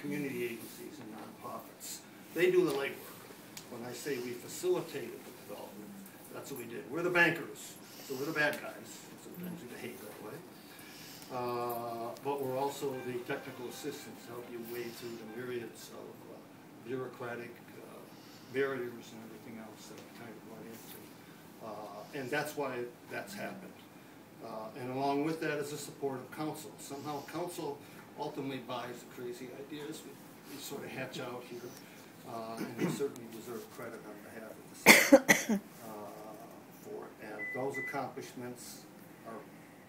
community agencies and nonprofits. They do the legwork. When I say we facilitated the development, that's what we did. We're the bankers, so we're the bad guys. Sometimes we behave that way. But we're also the technical assistants, help you wade through the myriads of bureaucratic barriers and everything else that we kind of run into. And that's why that's happened. And along with that is the support of council. Somehow council ultimately buys the crazy ideas we sort of hatch out here. And they certainly deserve credit on behalf of the city for it. And those accomplishments are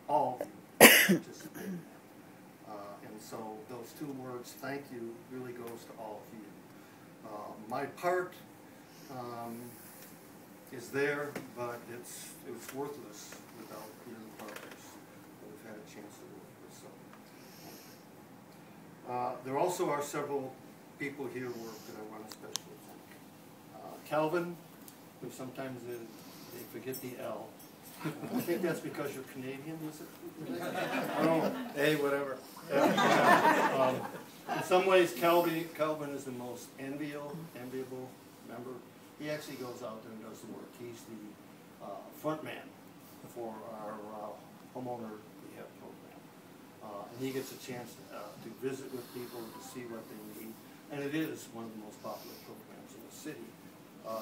all participating in. And so those two words, thank you, really goes to all of you. My part is there, but it's worthless without your partners that we've had a chance to work with. So there also are several people here who work that I want to especially thank. Calvin, who sometimes they forget the L. I think that's because you're Canadian, is it? Oh, hey, whatever. In some ways, Calvin is the most enviable member. He actually goes out there and does the work. He's the front man for our homeowner rehab program. And he gets a chance to visit with people to see what they need. And it is one of the most popular programs in the city.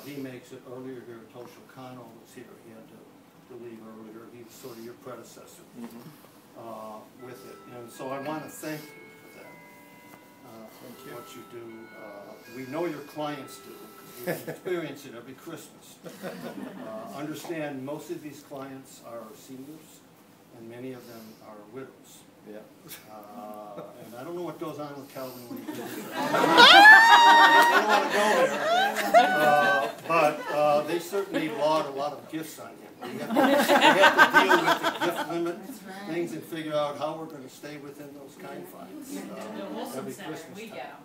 He makes it earlier here. Toshio Kano was here. He had to leave earlier. He was sort of your predecessor with it. And so I want to thank you for that. Thank you. What you do. We know your clients do, because we experience it every Christmas. Understand, most of these clients are seniors, and many of them are widows. Yeah. And I don't know what goes on with Calvin when he visits. I don't want to go there. But they certainly laud a lot of gifts on him. We have to deal with the gift limit things and figure out how we're going to stay within those confines every Christmas time.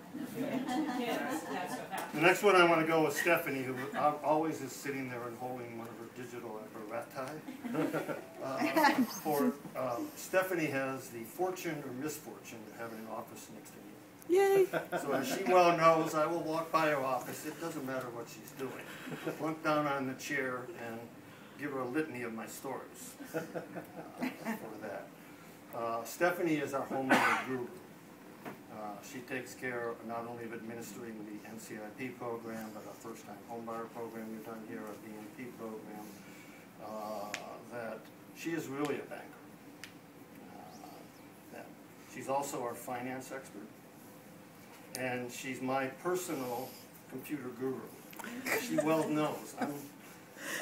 The next one I want to go with Stephanie, who always is sitting there and holding one of her digital apparatus. Stephanie has the fortune or misfortune of having an office next to me. Yay! So as she well knows, I will walk by her office. It doesn't matter what she's doing. Plunk down on the chair and give her a litany of my stories for that. Stephanie is our homeowner guru. She takes care not only of administering the NCIP program, but our first-time homebuyer program we've done here, our BNP program. That she is really a banker. She's also our finance expert, and she's my personal computer guru. She well knows.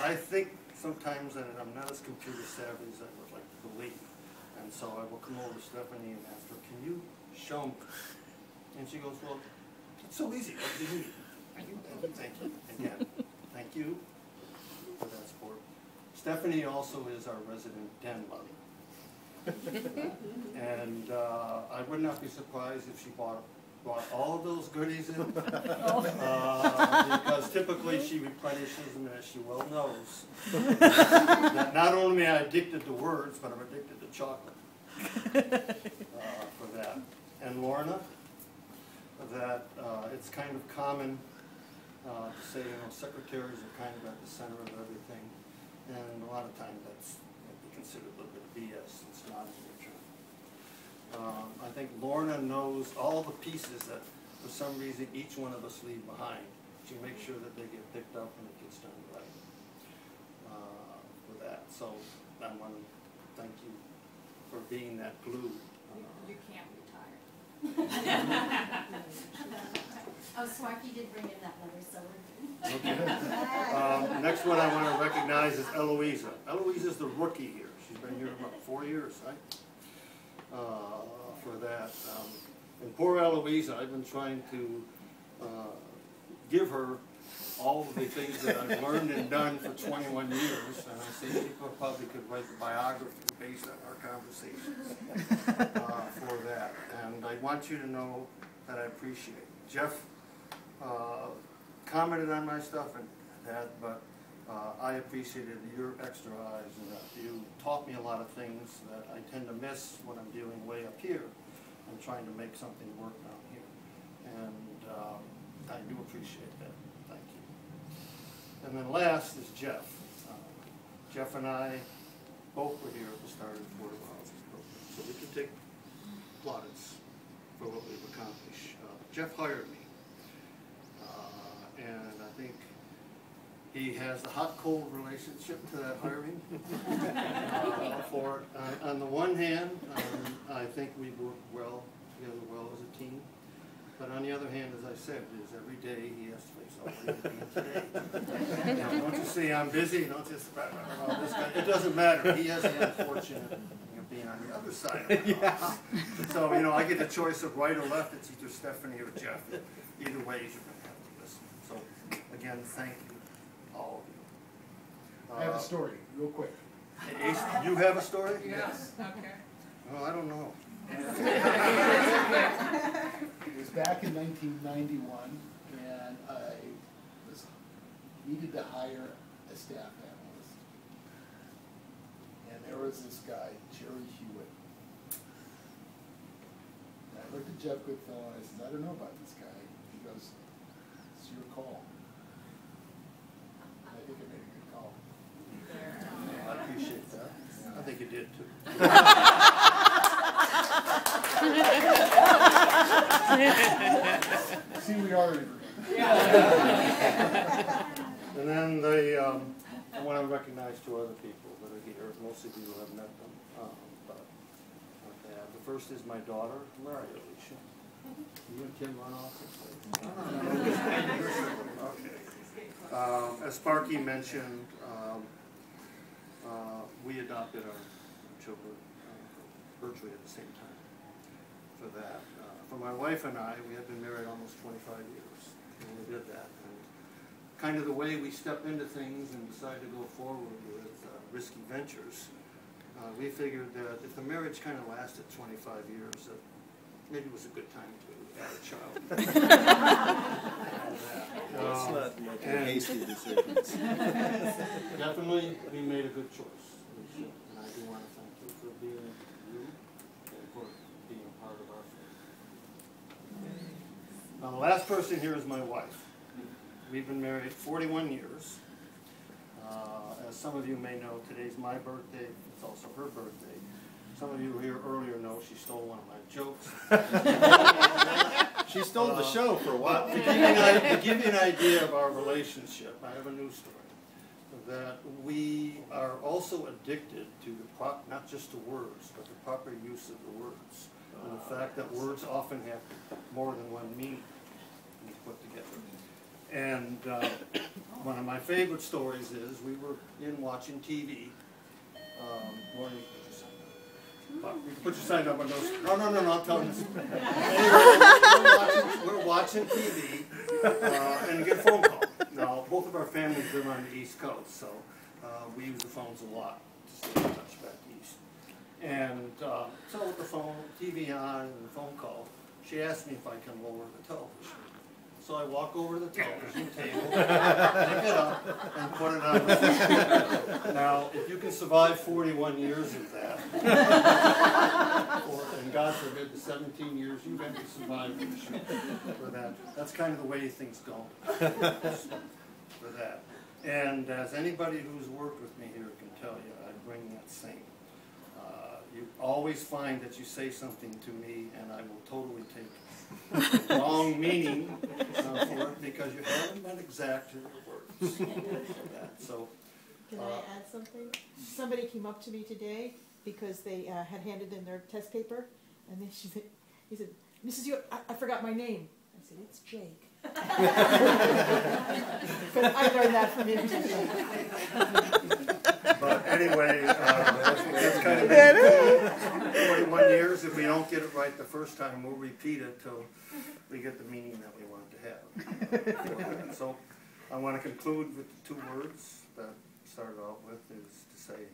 I think sometimes that I'm not as computer savvy as I would like to believe. And so I will come over to Stephanie and ask her, can you show me? And she goes, well, it's so easy. What do you need? Thank you. Again, thank you for that support. Stephanie also is our resident den lover. And I would not be surprised if she brought all of those goodies in, because typically she replenishes them, as she well knows. That not only am I addicted to words, but I'm addicted to chocolate for that. And Lorna, that it's kind of common to say, you know, secretaries are kind of at the center of everything, and a lot of times that's considered a little bit of BS. It's not in your job. I think Lorna knows all the pieces that, for some reason, each one of us leave behind. She makes sure that they get picked up and it gets done right for that. So I want to thank you for being that glue. You can't retire. Oh, Swarky did bring in that letter, so we're good. Okay. Next one I want to recognize is Eloisa. Eloisa's the rookie here. She's been here about 4 years, right? For that. And poor Eloisa, I've been trying to give her all of the things that I've learned and done for 21 years. And I say people probably could write the biography based on our conversations for that. And I want you to know that I appreciate it. Jeff commented on my stuff and that, but I appreciated your extra eyes and that you taught me a lot of things that I tend to miss when I'm dealing way up here and trying to make something work down here. appreciate that. Thank you. And then last is Jeff. Jeff and I both were here at the start of the Affordable Housing Program, so we can take plaudits for what we've accomplished. Jeff hired me, and I think he has a hot-cold relationship to that hiring. On the one hand, I think we work well together well as a team. But on the other hand, as I said, is every day he has to face, oh, what are you doing today? Don't you see I'm busy? Don't just, this guy. It doesn't matter. He has the unfortunate of being on the other side of the house. So, I get the choice of right or left. It's either Stephanie or Jeff. Either way, you're going to have to listen. So, again, thank you, all of you. I have a story, real quick. Ace, you have a story? Yes. Okay. Well, I don't know. It was back in 1991, and I needed to hire a staff analyst. And there was this guy, Jerry Hewitt. And I looked at Jeff Goodfellow and I said, I don't know about this guy. He goes, it's your call. And I think I made a good call. I appreciate that. I think you did too. See, we are in agreement. And then I want to recognize two other people that are here. Most of you have met them. The first is my daughter, Mary Alicia. You and Tim run off this way. Okay. As Sparky mentioned, we adopted our children virtually at the same time. For that. For my wife and I, we had been married almost 25 years when we did that. And kind of the way we stepped into things and decided to go forward with risky ventures, we figured that if the marriage kind of lasted 25 years, that maybe it was a good time to add a child. Let's not make hasty decisions. Definitely, we made a good choice. And I do want to thank you for being you and for being a part of our family. Now, the last person here is my wife. We've been married 41 years. As some of you may know, today's my birthday. It's also her birthday. Some of you who were here earlier know she stole one of my jokes. She stole the show for a while. To give you an idea of our relationship, I have a news story. That we are also addicted to the not just to words, but the proper use of the words. And the fact that words often have more than one meaning when put together. And one of my favorite stories is we were in watching TV. Morning. Put your sign up on those. No, I'm telling you. Anyway, we're watching TV and get a phone call. Now, both of our families live on the East Coast, so we use the phones a lot to stay in touch back east. And so with the phone, TV on, and the phone call, she asked me if I can lower the television. So I walk over to the television table, pick it up, and put it on the floor. Now, if you can survive 41 years of that, and God forbid the 17 years you've had to survive for that, that's kind of the way things go for that. And as anybody who's worked with me here can tell you, I bring that same. You always find that you say something to me, and I will totally take the wrong meaning for it because you haven't been exact in your words. So, can I add something? Somebody came up to me today because they had handed in their test paper, and then he said, Mrs. Hewitt, I forgot my name. I said, it's Jake. But I learned that from him too. But anyway, that's kind of been 41 years. If we don't get it right the first time, we'll repeat it till we get the meaning that we want to have. So I want to conclude with the two words that I started out with, is to say